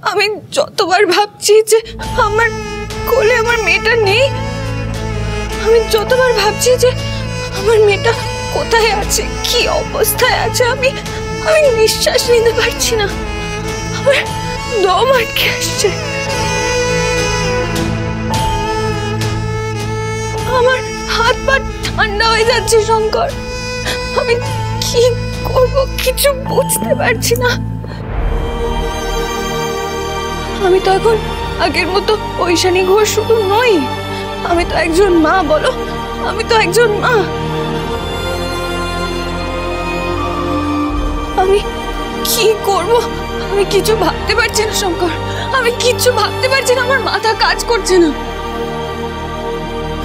আমি যতবার ভাবছি যে আমার কোলে আমার মেয়েটা নেই, আমি যতবার ভাবছি যে আমার মেয়েটা কোথায় আছে, কি অবস্থায় আছে, আমি নিঃশ্বাস নিতে পারছি না, আমার দম আটকে আসছে, আমার হাত পা ঠান্ডা হয়ে যাচ্ছে। শঙ্কর, আমি কি করব কিছু বুঝতে পারছি না। আমি তো এখন আগের মতো ঐশানী ঘোষ শুধু নই, আমি তো একজন মা। বলো, আমি তো একজন মা। আমি কি করব আমি কিছু ভাবতে পারছি না শঙ্কর, আমি কিছু ভাবতে পারছি না, আমার মাথা কাজ করছে না।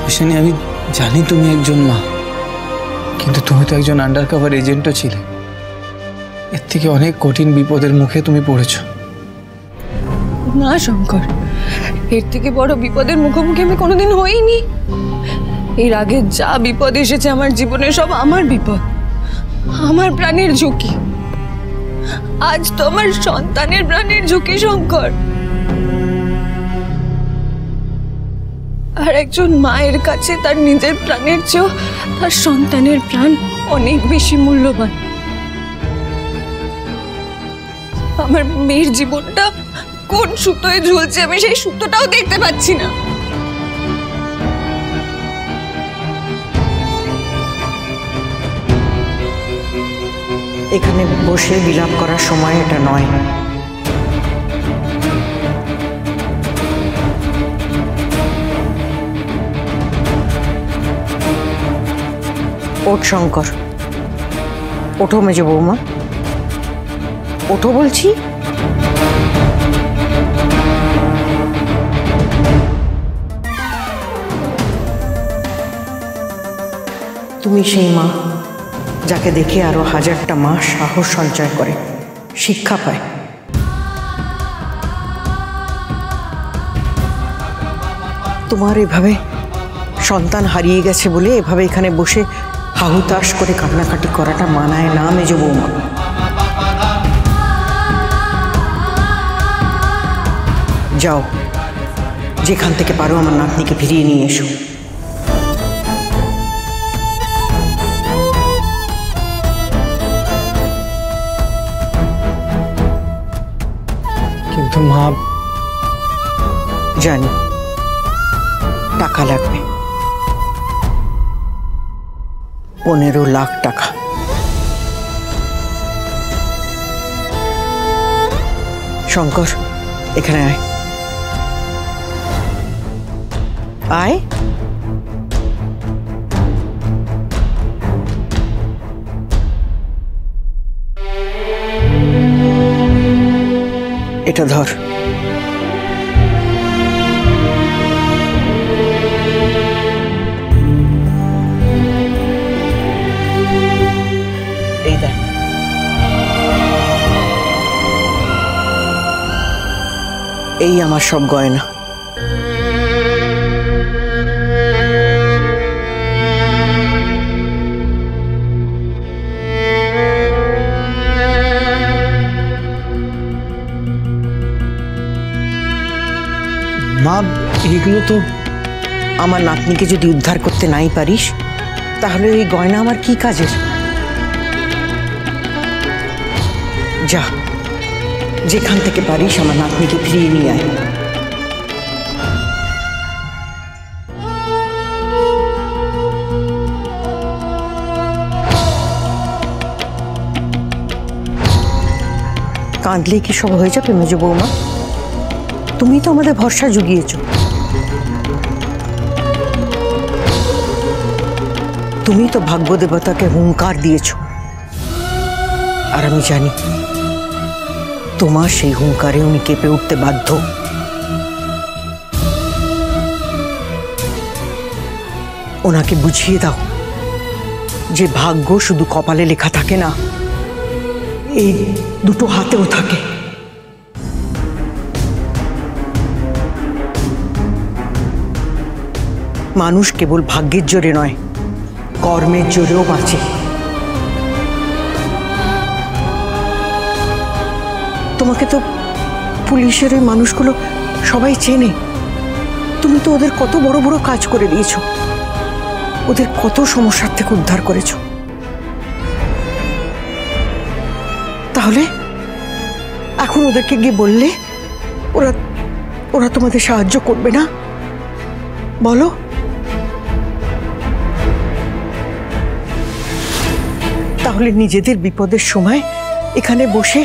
ঐশানী, আমি জানি তুমি একজন মা, কিন্তু তুমি তো একজন আন্ডারকভার এজেন্টও ছিলে। এর থেকে অনেক কঠিন বিপদের মুখে তুমি পড়েছ। না শঙ্কর, এর থেকে বড় বিপদের মুখোমুখি আমি কোনোদিন হইনি। এর আগে যা বিপদ এসেছে আমার জীবনে, সব আমার বিপদ, আমার প্রাণের ঝুঁকি। আজ তো আমার সন্তানের প্রাণের ঝুঁকি শঙ্কর। আর একজন মায়ের কাছে তার নিজের প্রাণের চেয়েও তার সন্তানের প্রাণ অনেক বেশি মূল্যবান। আমার মেয়ের জীবনটা কোন সুতোয় ঝুলছে আমি সেই সুতোটাও দেখতে পাচ্ছি না। এখানে বসে বিলাপ করার সময় এটা নয়। ওঠ শঙ্কর, ওঠো মেজ বৌমা, ওঠো বলছি। তুমি সেই মা যাকে দেখে আরো হাজারটা মা সাহস সঞ্চয় করে, শিক্ষা পায়। তোমার এভাবে সন্তান হারিয়ে গেছে বলে এভাবে এখানে বসে হাহুতাশ করে কান্নাকাটি করাটা মানায় না মেজ বৌমা। যাও, যেখান থেকে পারো আমার নাতনিকে ফিরিয়ে নিয়ে এসো। কিন্তু মা, জানি টাকা লাগবে, 15 লাখ টাকা। শঙ্কর, এখানে আয়, আয়। এটা ধর। এই দেখ, এই আমার সব গয়না। মা, এগুলো তো আমার নাতনিকে যদি উদ্ধার করতে নাই পারিস তাহলে এই গয়না আমার কি কাজের? যা, যেখান থেকে পারিস আমার নাতনিকে ফিরিয়ে নিয়ে আয়। কাঁদলে কি সব হয়ে যাবে মেজ বৌমা? তুমি তো আমাদের ভরসা জুগিয়েছ, তুমি তো ভাগ্য দেবতাকে হুঙ্কার দিয়েছ, আর আমি জানি তোমার সেই হুঙ্কারে উনি কেঁপে উঠতে বাধ্য। ওনাকে বুঝিয়ে দাও যে ভাগ্য শুধু কপালে লেখা থাকে না, এই দুটো হাতেও থাকে। মানুষ কেবল ভাগ্যের জোরে নয়, কর্মের জোরেও বাঁচে। তোমাকে তো পুলিশের ওই মানুষগুলো সবাই চেনে। তুমি তো ওদের কত বড় বড় কাজ করে দিয়েছো, ওদের কত সমস্যার থেকে উদ্ধার করেছো। তাহলে এখন ওদেরকে গিয়ে বললে ওরা ওরা তোমাদের সাহায্য করবে না? বলো। তাহলে নিজেদের বিপদের সময় এখানে বসে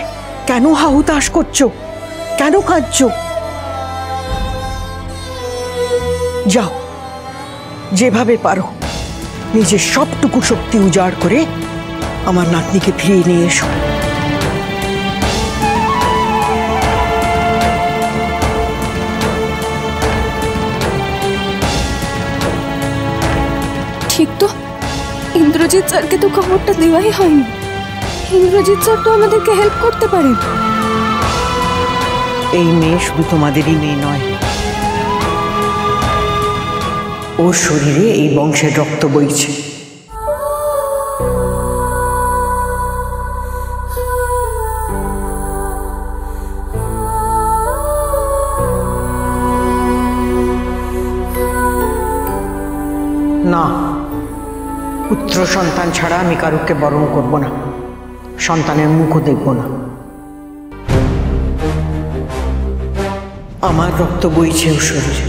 কেন হাহুতাশ করছো, কেন কাঁদছো? যাও, যেভাবে পারো নিজের সবটুকু শক্তি উজাড় করে আমার নাতনিকে ফিরিয়ে নিয়ে এসো। ঠিক তো, ইন্দ্রজিৎ স্যারকে তো খবরটা দেওয়াই হয়নি। ইন্দ্রজিৎ স্যার তো আমাদেরকে হেল্প করতে পারেন। এই মেয়ে শুধু তোমাদেরই মেয়ে নয়, ওর শরীরে এই বংশের রক্ত বইছে। না, পুত্র সন্তান ছাড়া আমি কারুকে বরণ করব না, সন্তানের মুখও দেখব না। আমার রক্ত বইছে ওর শরীরে।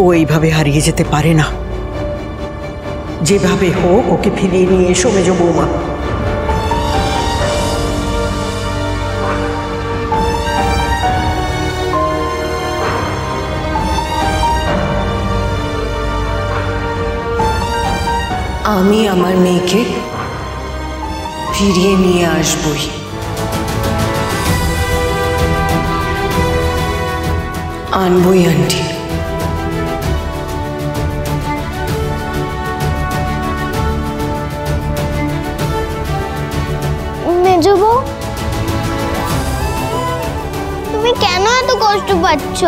ও এইভাবে হারিয়ে যেতে পারে না। যেভাবে হোক ওকে ফিরিয়ে নিয়ে এসো মেজ বৌমা। আমি আমার মেয়েকে ফিরিয়ে নিয়ে আসবই। আনবই আন্টি। মেজো বউ, তুমি কেন এত কষ্ট পাচ্ছ?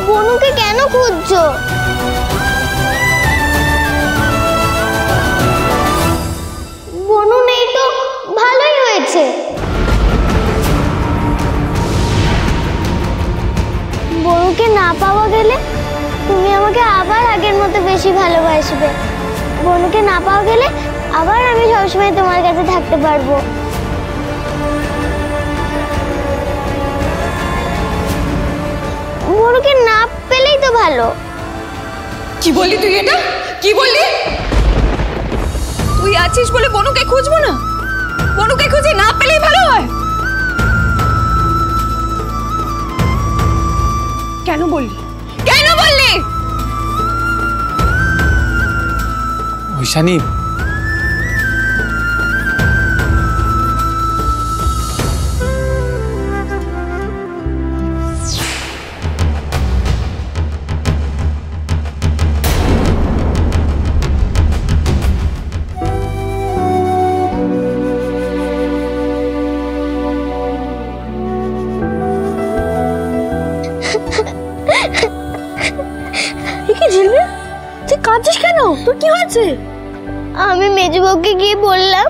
বনুকে কেন খুঁজছো? বনু নেই তো ভালোই হয়েছে। বনুকে না পাওয়া গেলে তুমি আমাকে আবার আগের মতো বেশি ভালোবাসবে। বনুকে না পাওয়া গেলে আবার আমি সবসময় তোমার কাছে থাকতে পারবো। বনুকে না পেলেই তো ভালো। কি বললি তুই এটা? কি বললি? তুই আছিস বলে বনুকে খুঁজবো না? বনুকে খুঁজে না পেলেই ভালো হয়? কেন বললি? কেন বললি? ঐশানী, তুই কাঁদছিস কেন? তোর কি হয়েছে? আমি মেজবউকে গিয়ে বললাম,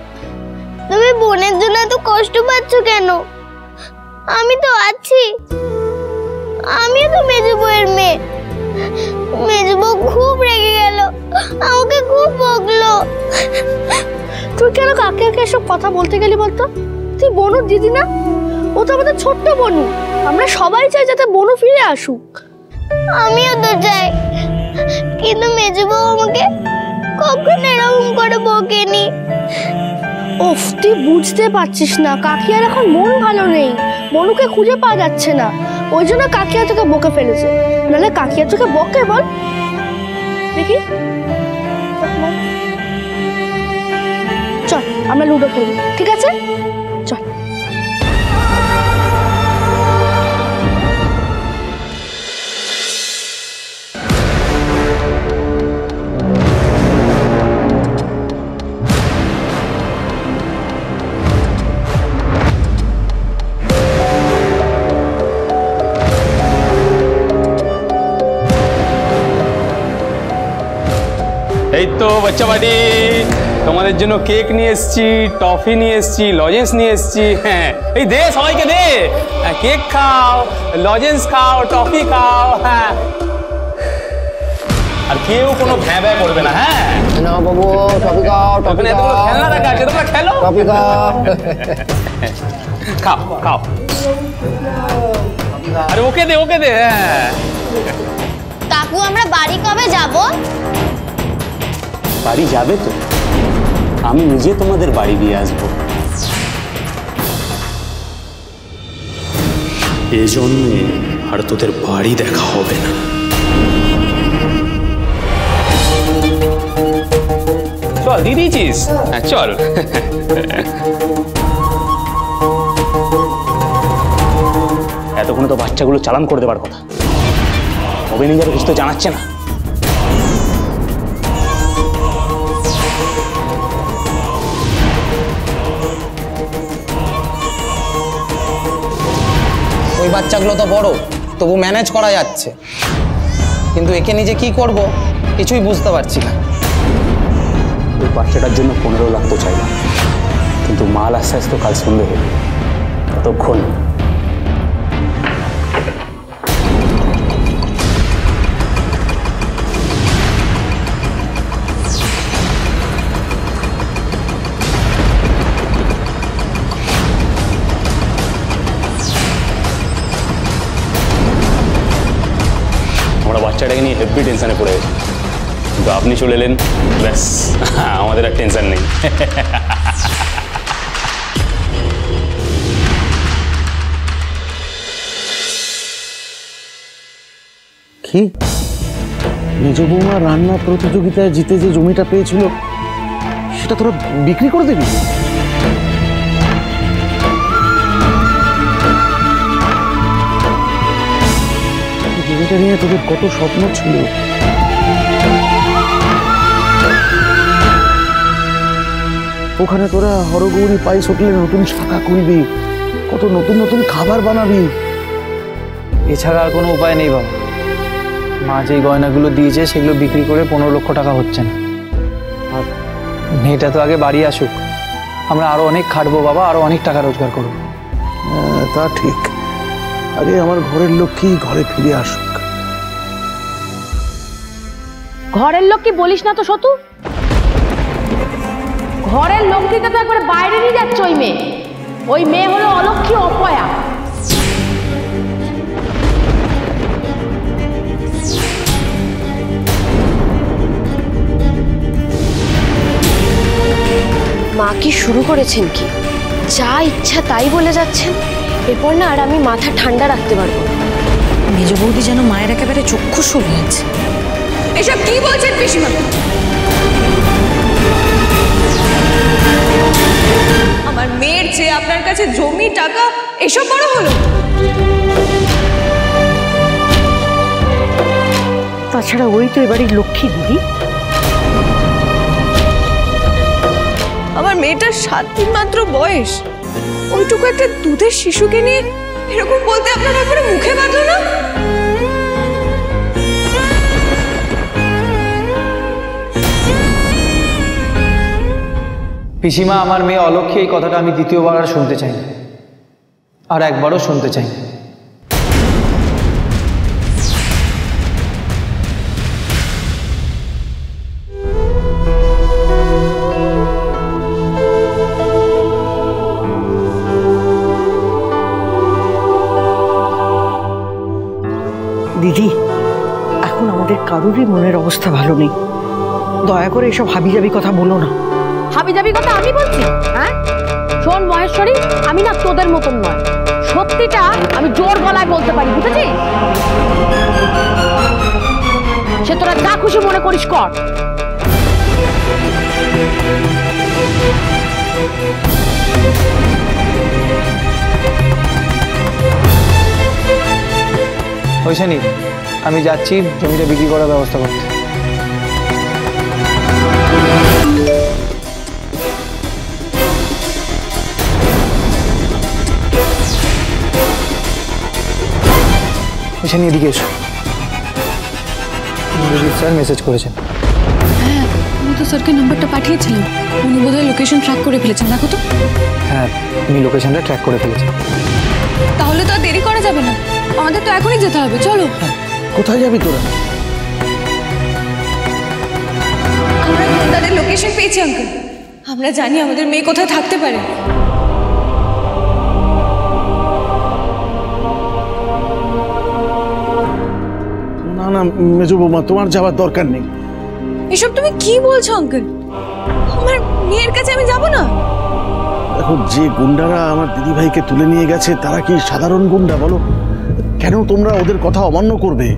তুমি বোনের জন্য এত কষ্ট পাচ্ছ কেন? আমি তো আছি, আমিও তো মেজবউয়ের মেয়ে। মেজবউ খুব রেগে গেল, আমাকে খুব বকলো। তুই কেন কাকে কাকে এসব কথা বলতে গেলি বলতো? তুই বনুর দিদি না? ও তো আমাদের ছোট্ট বনু। আমরা সবাই চাই যাতে বনু ফিরে আসুক। আমিও তো চাই, কিন্তু মেজবউ আমাকে কখনো এরকম করে বকেনি। ওফ, তুই বুঝতে পারছিস না, কাকিয়ার এখন মন ভালো নেই, বনুকে খুঁজে পাওয়া যাচ্ছে না, ওই জন্য কাকিয়া তোকে বকে ফেলেছে। নাহলে কাকিয়া তোকে বকে বল দেখি। চল আমরা লুডো খেলবো, ঠিক আছে? চল। এই তো বাচ্চা বাড়ি, তোমাদের জন্য কেক নিয়ে এসেছি, টফি নিয়ে এসেছি, লজেন্স নিয়ে এসেছি। হ্যাঁ, এই দে সবাইকে দে, কেক খাও, লজেন্স খাও, টফি খাও। হ্যাঁ, আর কেউ কোনো ভ্যাঁ ভ্যাঁ করবে না। হ্যাঁ না বাবু, টপি খাও, টপি ওখানে এতগুলো খেলনা রাখা আছে, তোমরা খেলো। টপি খাও। খাও খাও, আরে ওকে দে, ওকে দে। হ্যাঁ কাকু আমরা বাড়ি কবে যাব? বাড়ি যাবে তো, আমি নিজে তোমাদের বাড়ি দিয়ে আসবো। এজন্যে আর তোদের বাড়ি দেখা হবে না। চল, দিয়ে দিয়েছিস? হ্যাঁ চল। এতক্ষণে তো বাচ্চাগুলো চালান করে দেবার কথা, অভিনন্দন কিছু তো জানাচ্ছে না। ওই বাচ্চাগুলো তো বড়, তবু ম্যানেজ করা যাচ্ছে, কিন্তু একে নিজে কি করব কিছুই বুঝতে পারছি না। ওই বাচ্চাটার জন্য 15 লাখ তো চাইলাম, কিন্তু মাল আস্তে আস্তে কাল সন্ধে হবে, ততক্ষণ আমরা বাচ্চাটাকে নিয়ে হেভি টেনশনে পড়ে গেছি, কিন্তু আপনি চলে এলেন, ব্যাস আমাদের আর টেনশন নেই। কি মেজ বৌমা রান্না প্রতিযোগিতায় জিতে যে জমিটা পেয়েছিল সেটা তোরা বিক্রি করে দিবি? জমিটা নিয়ে তোদের কত স্বপ্ন ছিল, ওখানে তোরা হরগৌরী পাইস হোটেলে নতুন শাখা খুলবি, কত নতুন নতুন খাবার বানাবি। এছাড়া আর কোনো উপায় নেই বাবা। মা যেই গয়নাগুলো দিয়েছে সেগুলো বিক্রি করে 15 লক্ষ টাকা হচ্ছে না। আর মেয়েটা তো আগে বাড়ি আসুক, আমরা আরো অনেক খাটবো বাবা, আরো অনেক টাকা রোজগার করবো। তা ঠিক, আগে আমার ঘরের লক্ষ্মী ঘরে ফিরে আসুক। ঘরের লক্ষ্মী বলিস না তো শতু, ঘরের লক্ষ্মীকে তো একবারে বাইরে নিয়ে যাচ্ছে ওই মেয়ে হলো অলক্ষ্মী, অপয়া। মা কি শুরু করেছেন কি? যা ইচ্ছা তাই বলে যাচ্ছেন। এরপর না আর আমি মাথা ঠান্ডা রাখতে পারবো না। মেজ বৌদি যেন মায়ের একেবারে চক্ষু শুনে আছে। এসব কি বলছেন পিসিমা? আমার মেয়ের চেয়ে আপনার কাছে জমি টাকা এসব বড় হলো? তাছাড়া ওই তো এবারের লক্ষ্মী দিদি। আমার মেয়েটার 7 দিন মাত্র বয়স, ওইটুকু একটা দুধের শিশুকে নিয়ে এরকম বলতে আপনার একবারে মুখে বাঁধলো না? পিসিমা, আমার মেয়ে অলক্ষ্মী এই কথাটা আমি দ্বিতীয়বার আর শুনতে চাই না, আর একবারও শুনতে চাই না। দিদি, এখন আমাদের কারোরই মনের অবস্থা ভালো নেই, দয়া করে এসব হাবিজাবি কথা বলো না। হাবিজাবি কথা আমি বলছি? হ্যাঁ শোন মহেশ্বরী, আমি না তোদের মতন নয়, সত্যিটা আমি জোর গলায় বলতে পারি, বুঝেছিস? সে তোরা যা খুশি মনে করিস কর। ওইখানে আমি যাচ্ছি জমিটা বিক্রি করার ব্যবস্থা করতে। ওইখানে এদিকে এসো, স্যার মেসেজ করেছেন। হ্যাঁ, আমি তো স্যারকে নাম্বারটা পাঠিয়েছিলাম, উনি বোধহয় লোকেশন ট্র্যাক করে ফেলেছেন। দেখো তো। হ্যাঁ, উনি লোকেশনটা ট্র্যাক করে ফেলেছেন। তাহলে তো আর দেরি করা যাবে না, আমাদের তো এখনই যেতে হবে। চলো। কোথায় যাবি তোরা? আমরা তাদের লোকেশন পেয়েছি আঙ্কেল, আমরা জানি আমাদের মেয়ে কোথায় থাকতে পারে। না না মেজো বৌমা, তোমার যাওয়ার দরকার নেই। এসব তুমি কি বলছো আঙ্কেল? আমার মেয়ের কাছে আমি যাব না। দেখো, যে গুন্ডারা আমার দিদিভাইকে তুলে নিয়ে গেছে তারা কি সাধারণ গুন্ডা বলো? কেন তোমরা ওদের কথা অমান্য করবে?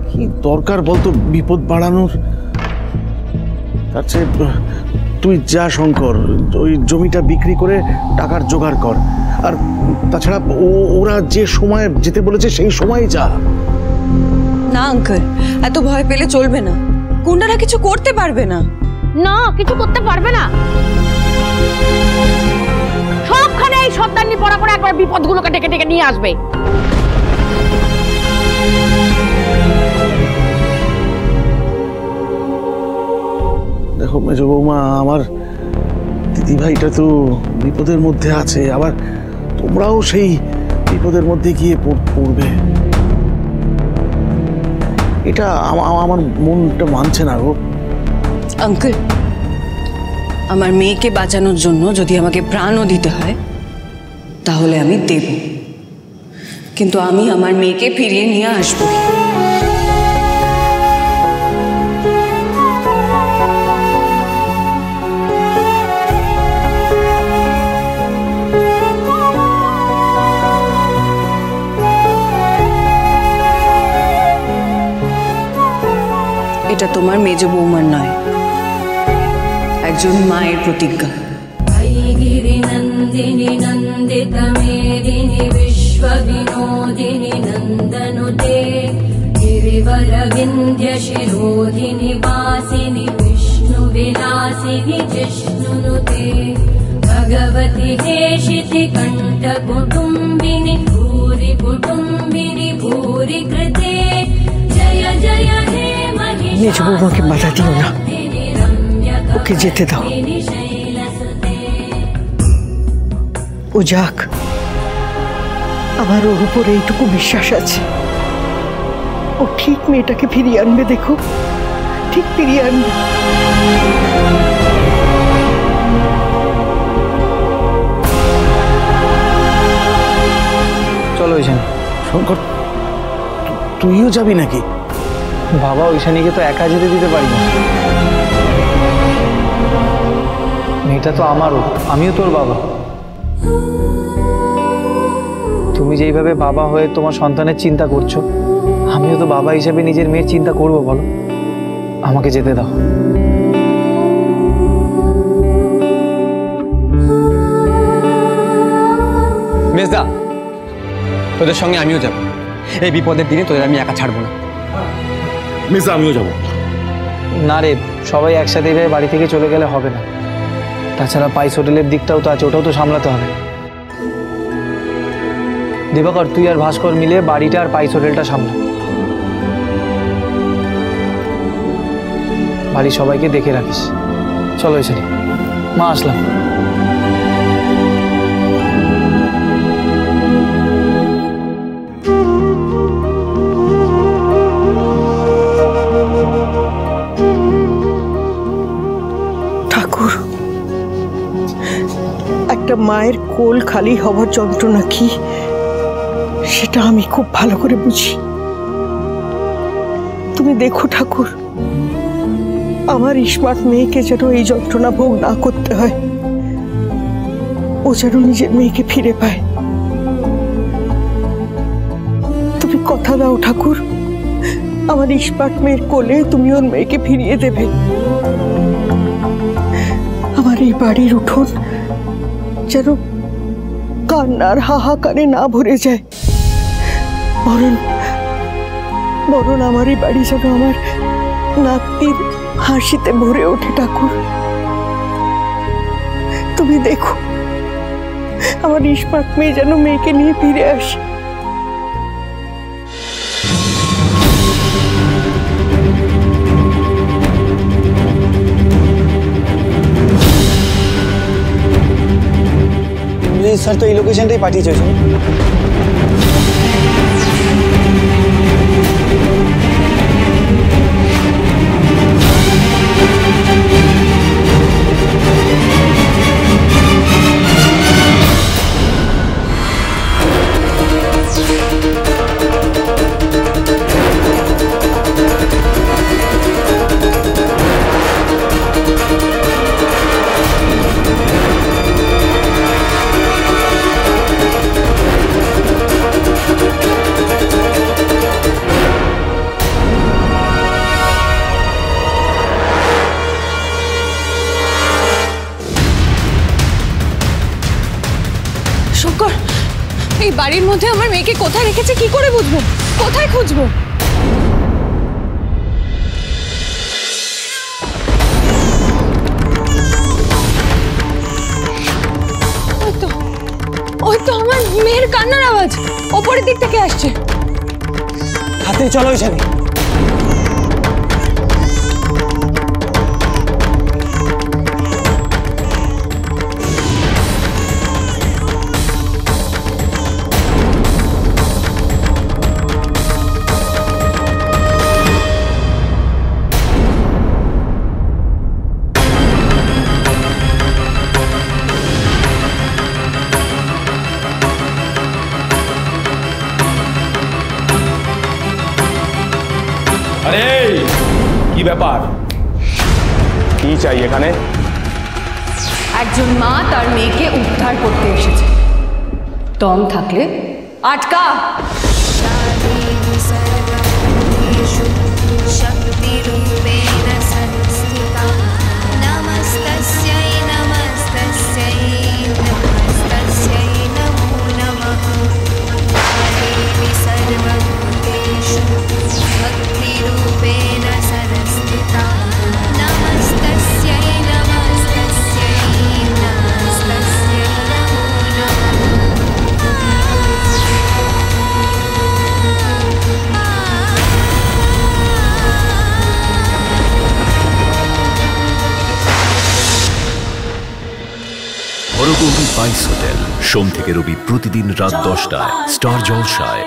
কি দরকার বলতো বিপদ বাড়ানোর? তার চেয়ে তুই যা শঙ্কর, ওই জমিটা বিক্রি করে টাকার জোগাড় কর। আর তাছাড়া ওরা যে সময় যেতে বলেছে সেই সময়ই যা। না আঙ্কেল, এত ভয় পেলে চলবে না, গুন্ডারা কিছু করতে পারবে না। না, কিছু করতে পারবে না। সবখানে এই শয়তানি পড়া করে একবার বিপদগুলোকে ডেকে ডেকে নিয়ে আসবে। দেখো মেজো বৌমা, আমার দিদিভাইটা তো বিপদের মধ্যে আছে, আবার তোমরাও সেই বিপদের মধ্যে গিয়ে পড়বে। এটা আমার মনটা মানছে না গো। আঙ্কেল, আমার মেয়েকে বাঁচানোর জন্য যদি আমাকে প্রাণও দিতে হয় তাহলে আমি দেব, কিন্তু আমি আমার মেয়েকে ফিরিয়ে নিয়ে আসবো। এটা তোমার মেজ বৌমার নয়, একজন মায়ের প্রতিজ্ঞা। নন্দিনী নন্দিত মেদিনী বিশ্ব বিনোদিনী নন্দনুতে গিরিবর বিন্ধ্য শিরোধিনী বাসিনী বিষ্ণু বিলাসিনী জিষ্ণুনুতে ভগবতি হেশিতি কণ্ঠ কুটুম্বিনী ভূরি কুটুম্বিনী ভূরি কৃতে জয় জয় হে মহিষাসুরমর্দিনী। মেজ বৌমাকে বাধা দিও না, ওকে যেতে দাও। ও যাক, আমার ওর উপর এইটুকু বিশ্বাস আছে, ও ঠিক মেয়েটাকে ফিরিয়ে আনবে। দেখো, ঠিক ফিরিয়ে আনবে। চলো ওইখানে। শঙ্কর, তুইও যাবি নাকি? বাবা, ওইখানেকে তো একা যেতে দিতে পারি না। মেয়েটা তো আমারও, আমিও তোর বাবা। তুমি যেইভাবে বাবা হয়ে তোমার সন্তানের চিন্তা করছো, আমিও তো বাবা হিসেবে নিজের মেয়ের চিন্তা করবো। বলো, আমাকে যেতে দাও। মেজদা, তোদের সঙ্গে আমিও যাব। এই বিপদের দিনে তোদের আমি একা ছাড়বো না। মেজদা, আমিও যাবো। না রে, সবাই একসাথে এভাবে বাড়ি থেকে চলে গেলে হবে না। তাছাড়া পাইস হোটেলের দিকটাও তো আছে, ওটাও তো সামলাতে হবে। দিবাকর, তুই আর ভাস্কর মিলে বাড়িটা আর পাইস হোটেলটা সামলা। বাড়ির সবাইকে দেখে রাখিস। চলো এসে মা, আসলাম। ঠাকুর, একটা মায়ের কোল খালি হওয়ার যন্ত্রণা কি সেটা আমি খুব ভালো করে বুঝি। তুমি দেখো ঠাকুর, আমার স্মার্ট মেয়েকে যেন এই যন্ত্রণা ভোগ না করতে হয়, ও যেন নিজের মেয়েকে ফিরে পায়। তুমি কথা দাও ঠাকুর, আমার স্মার্ট মেয়ের কোলে তুমি ওর মেয়েকে ফিরিয়ে দেবে। আমার এই বাড়ির উঠোন যেন কান্নার হাহাকারে না ভরে যায়, বরং আমার এই বাড়ি যেন আমার নাতির হাসিতে ভরে ওঠে। ঠাকুর, তুমি দেখো, আমার স্মার্ট মেয়ে যেন মেয়েকে নিয়ে ফিরে আসে। স্যার তো এই লোকেশনটাই পাঠিয়েছে। শঙ্কর, এই বাড়ির মধ্যে আমার মেয়েকে কোথায় রেখেছে কি করে বুঝবো? কোথায় খুঁজবো? ওই তো আমার মেয়ের কান্নার আওয়াজ ওপরের দিক থেকে আসছে। হাতে চলো ওইখানে। আরে কি ব্যাপার, কি চাই এখানে? একজন মা তার মেয়েকে উদ্ধার করতে এসেছে, দম থাকলে আটকা। হরগৌরী স্পাইস হোটেল, সোম থেকে রবি প্রতিদিন রাত 10টায় স্টার জলসায়।